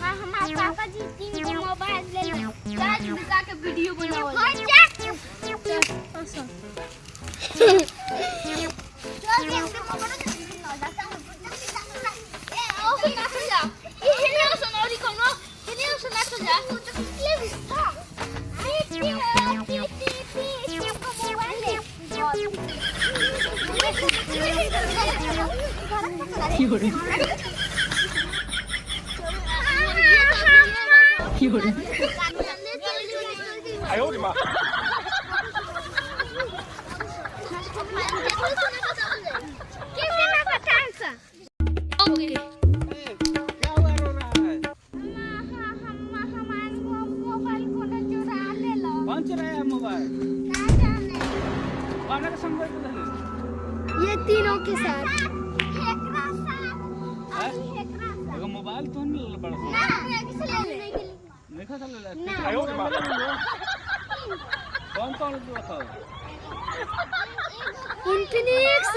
हाँ हमारे पापा जी 3 मोबाइल ले लो। चार्ज लगा के वीडियो बनाओ। हो जा। चल देखते पकड़ो तो ना जाता हूं। ए ओ सुना तो जा। ये ना सुनारी कोनो। ये ना सुना तो जा। वो तो किसले विस्ता। आपका मोबाइल ले।哎呦我的妈！ कौन चुराया मोबाइल? कौन का संग ये तीनों के साथ एगो मोबाइल तो नहीं बड़ा देखा था ले 哎呦我的妈！ कौन कौन था? इन्फिनिक्स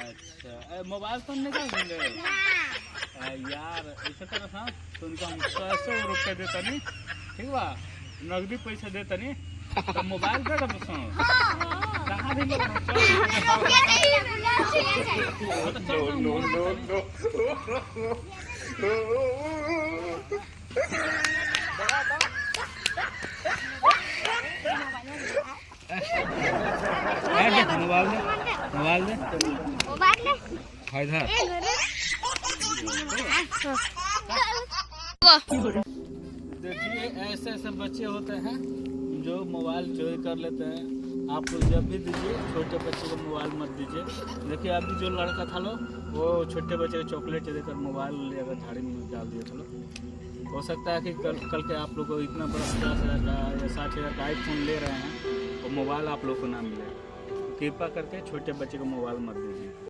अच्छा मोबाइल तो नहीं क्या मिले यार ऐसा कर था तो उनको हम 100 रुपये देता नहीं ठीक बा नगदी पैसा देता नहीं तो मोबाइल दे दो बस कहाँ भी No. मोबाइल दे हाय इधर देखिए ऐसे ऐसे बच्चे होते हैं जो मोबाइल चोरी कर लेते हैं। आप लोग जब भी दीजिए छोटे बच्चे को मोबाइल मत दीजिए। देखिए अभी जो लड़का था लो वो छोटे बच्चे को चॉकलेट देकर मोबाइल लेकर झाड़ी में डाल दिया था लो। हो सकता है कि कल के आप लोग को इतना बड़ा 50,000 का या 60,000 का आईफोन ले रहे हैं और मोबाइल आप लोग को ना मिले। कृपा करके छोटे बच्चे को मोबाइल मत दीजिए।